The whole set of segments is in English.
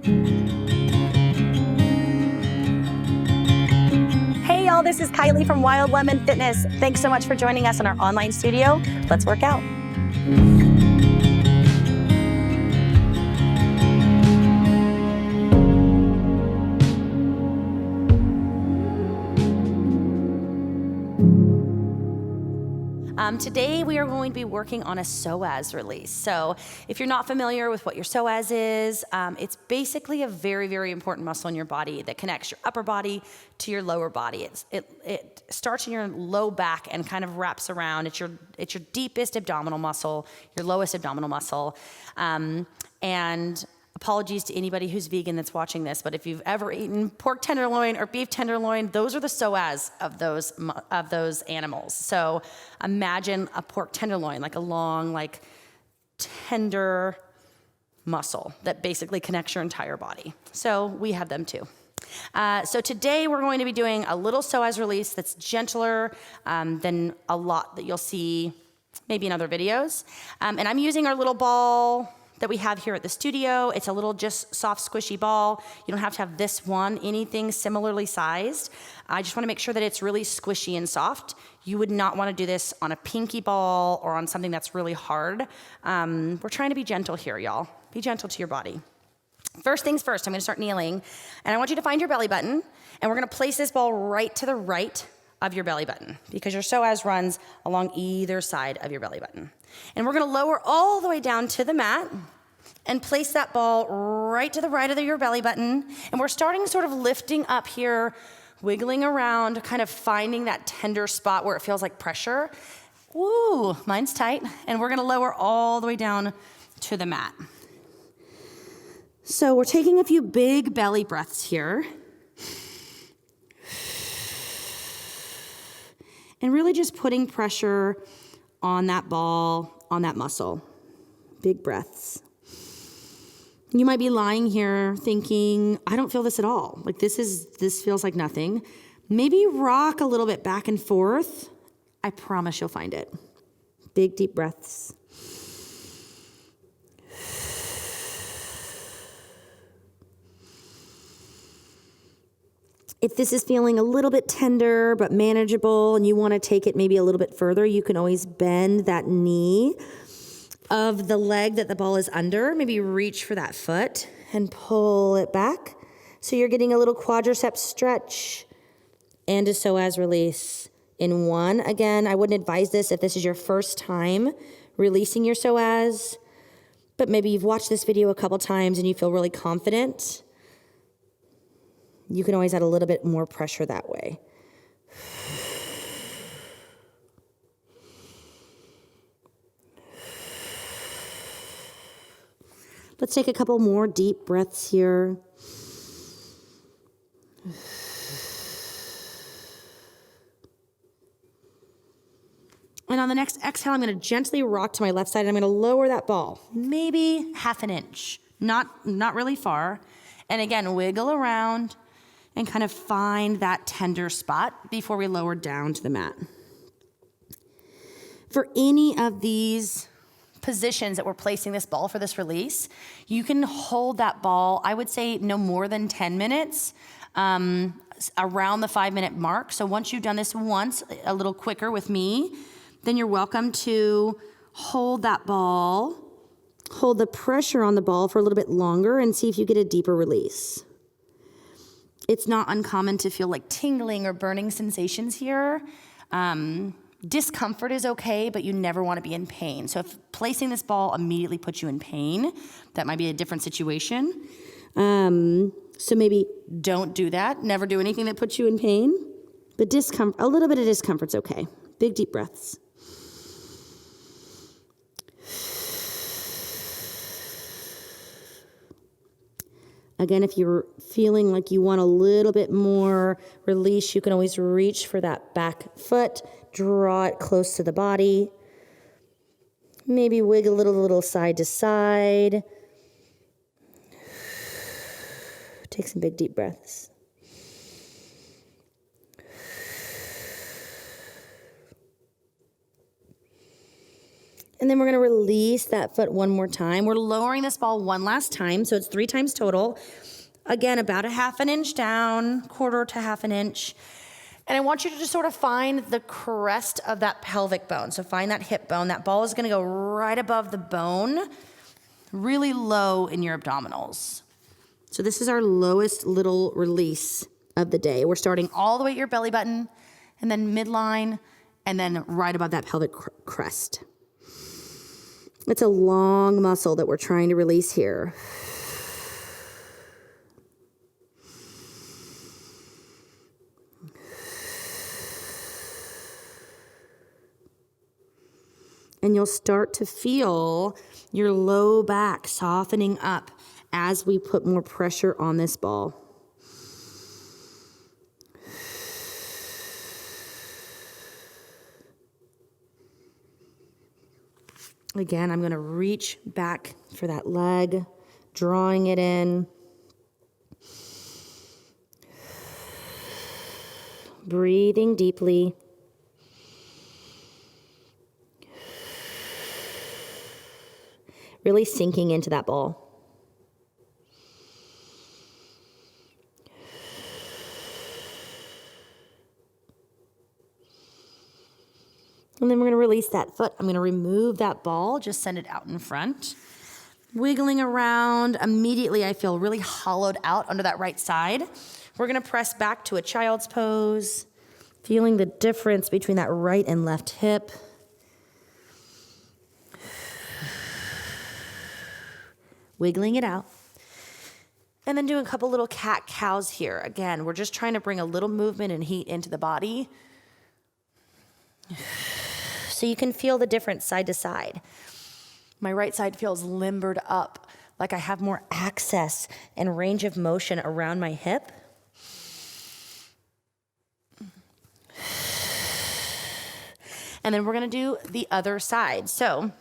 Hey y'all, this is Kylie from Wild Lemon Fitness. Thanks so much for joining us in our online studio. Let's work out. Today we are going to be working on a psoas release. So if you're not familiar with what your psoas is, it's basically a very, very important muscle in your body that connects your upper body to your lower body. It starts in your low back and kind of wraps around. It's your deepest abdominal muscle, your lowest abdominal muscle. And apologies to anybody who's vegan that's watching this, but if you've ever eaten pork tenderloin or beef tenderloin, those are the psoas of those animals. So imagine a pork tenderloin, like a long, like tender muscle that basically connects your entire body. So we have them too. So today we're going to be doing a little psoas release that's gentler than a lot that you'll see maybe in other videos. And I'm using our little ball that we have here at the studio. It's a little just soft, squishy ball. You don't have to have this one, anything similarly sized. I just wanna make sure that it's really squishy and soft. You would not wanna do this on a pinky ball or on something that's really hard. We're trying to be gentle here, y'all. Be gentle to your body. First things first, I'm gonna start kneeling, and I want you to find your belly button, and we're gonna place this ball right to the right of your belly button because your psoas runs along either side of your belly button. And we're gonna lower all the way down to the mat and place that ball right to the right of your belly button. And we're starting sort of lifting up here, wiggling around, kind of finding that tender spot where it feels like pressure. Woo, mine's tight. And we're gonna lower all the way down to the mat. So we're taking a few big belly breaths here. And really just putting pressure on that ball, on that muscle. Big breaths. You might be lying here thinking, I don't feel this at all. Like this feels like nothing. Maybe rock a little bit back and forth. I promise you'll find it. Big, deep breaths. If this is feeling a little bit tender but manageable and you want to take it maybe a little bit further, you can always bend that knee of the leg that the ball is under. Maybe reach for that foot and pull it back. So you're getting a little quadricep stretch and a psoas release in one. Again, I wouldn't advise this if this is your first time releasing your psoas, but maybe you've watched this video a couple times and you feel really confident. You can always add a little bit more pressure that way. Let's take a couple more deep breaths here. And on the next exhale, I'm going to gently rock to my left side. And I'm going to lower that ball, maybe half an inch, not really far. And again, wiggle around and kind of find that tender spot before we lower down to the mat. For any of these positions that we're placing this ball for this release, you can hold that ball, I would say no more than 10 minutes, around the 5-minute mark. So once you've done this once, a little quicker with me, then you're welcome to hold that ball, hold the pressure on the ball for a little bit longer and see if you get a deeper release. It's not uncommon to feel like tingling or burning sensations here. Discomfort is okay, but you never want to be in pain. So if placing this ball immediately puts you in pain, that might be a different situation. So maybe don't do that. Never do anything that puts you in pain. But a little bit of discomfort's okay. Big deep breaths. Again, if you're feeling like you want a little bit more release, you can always reach for that back foot, draw it close to the body. Maybe wiggle a little side to side. Take some big deep breaths. And then we're gonna release that foot one more time. We're lowering this ball one last time, so it's 3 times total. Again, about a half an inch down, quarter to half an inch. And I want you to just sort of find the crest of that pelvic bone. So find that hip bone. That ball is gonna go right above the bone, really low in your abdominals. So this is our lowest little release of the day. We're starting all the way at your belly button, and then midline, and then right above that pelvic crest. It's a long muscle that we're trying to release here. And you'll start to feel your low back softening up as we put more pressure on this ball. Again, I'm gonna reach back for that leg, drawing it in. Breathing deeply. Really sinking into that ball. And then we're gonna release that foot. I'm gonna remove that ball, just send it out in front. Wiggling around, immediately I feel really hollowed out under that right side. We're gonna press back to a child's pose, feeling the difference between that right and left hip. Wiggling it out. And then do a couple little cat-cows here. Again, we're just trying to bring a little movement and heat into the body. So you can feel the difference side to side. My right side feels limbered up, like I have more access and range of motion around my hip. And then we're gonna do the other side. So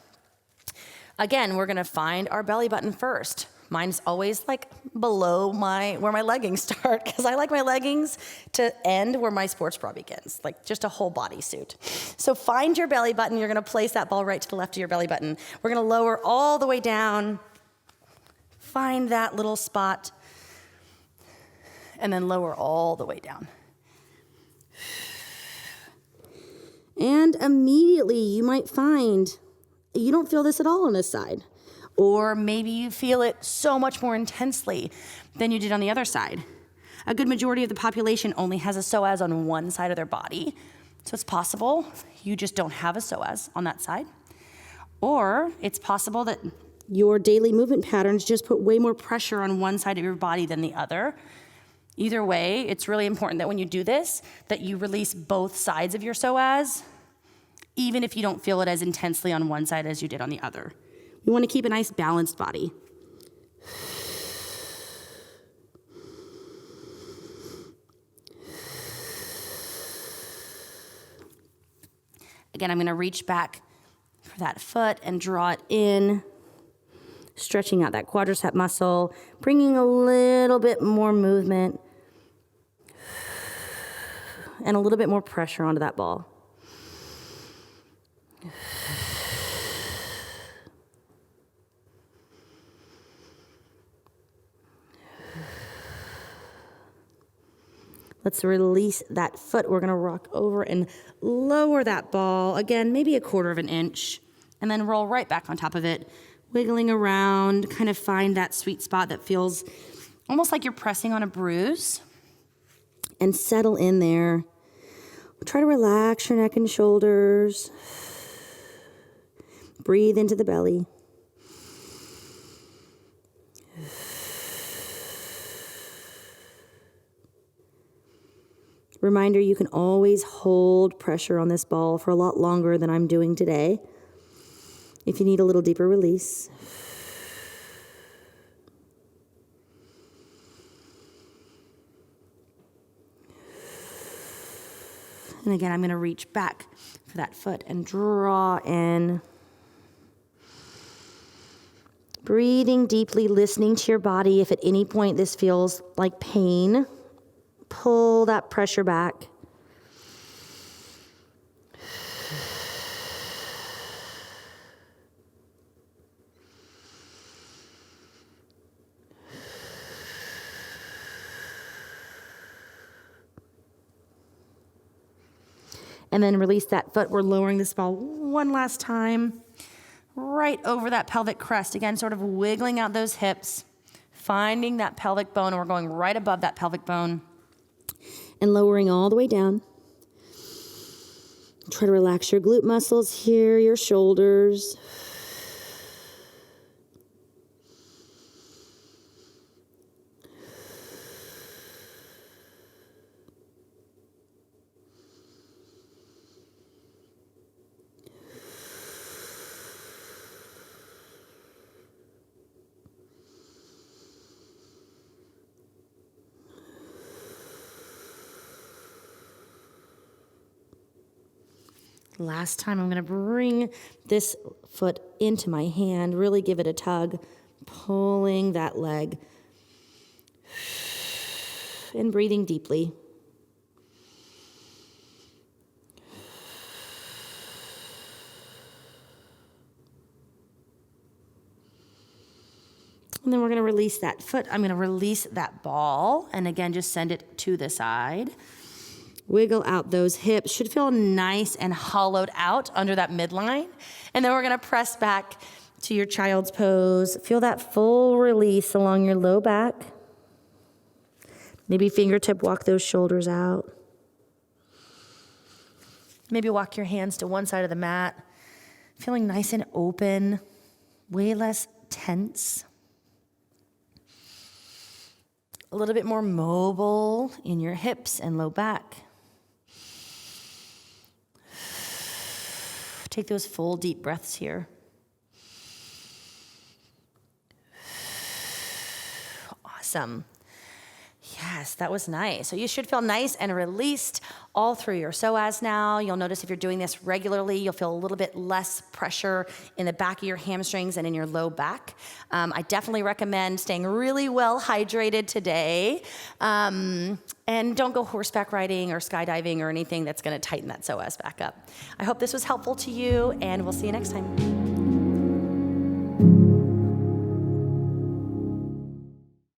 again, we're gonna find our belly button first. Mine's always like below where my leggings start, because I like my leggings to end where my sports bra begins, like just a whole bodysuit. So find your belly button. You're gonna place that ball right to the left of your belly button. We're gonna lower all the way down, find that little spot, and then lower all the way down. And immediately you might find you don't feel this at all on this side. Or maybe you feel it so much more intensely than you did on the other side. A good majority of the population only has a psoas on one side of their body. So it's possible you just don't have a psoas on that side. Or it's possible that your daily movement patterns just put way more pressure on one side of your body than the other. Either way, it's really important that when you do this, that you release both sides of your psoas, even if you don't feel it as intensely on one side as you did on the other. We want to keep a nice balanced body. Again, I'm going to reach back for that foot and draw it in, stretching out that quadricep muscle, bringing a little bit more movement and a little bit more pressure onto that ball. Let's release that foot. We're gonna rock over and lower that ball. Again, maybe a quarter of an inch, and then roll right back on top of it, wiggling around, kind of find that sweet spot that feels almost like you're pressing on a bruise, and settle in there. Try to relax your neck and shoulders. Breathe into the belly. Reminder, you can always hold pressure on this ball for a lot longer than I'm doing today if you need a little deeper release. And again, I'm going to reach back for that foot and draw in. Breathing deeply, listening to your body. If at any point this feels like pain, pull that pressure back. And then release that foot. We're lowering this ball one last time, right over that pelvic crest. Again, sort of wiggling out those hips, finding that pelvic bone, and we're going right above that pelvic bone. And lowering all the way down. Try to relax your glute muscles here, your shoulders. Last time, I'm gonna bring this foot into my hand, really give it a tug, pulling that leg, and breathing deeply. And then we're gonna release that foot. I'm gonna release that ball, and again, just send it to the side. Wiggle out those hips. Should feel nice and hollowed out under that midline. And then we're gonna press back to your child's pose. Feel that full release along your low back. Maybe fingertip walk those shoulders out. Maybe walk your hands to one side of the mat. Feeling nice and open, way less tense. A little bit more mobile in your hips and low back. Take those full deep breaths here. Awesome. Yes, that was nice. So you should feel nice and released all through your psoas now. You'll notice if you're doing this regularly, you'll feel a little bit less pressure in the back of your hamstrings and in your low back. I definitely recommend staying really well hydrated today. And don't go horseback riding or skydiving or anything that's gonna tighten that psoas back up. I hope this was helpful to you, and we'll see you next time.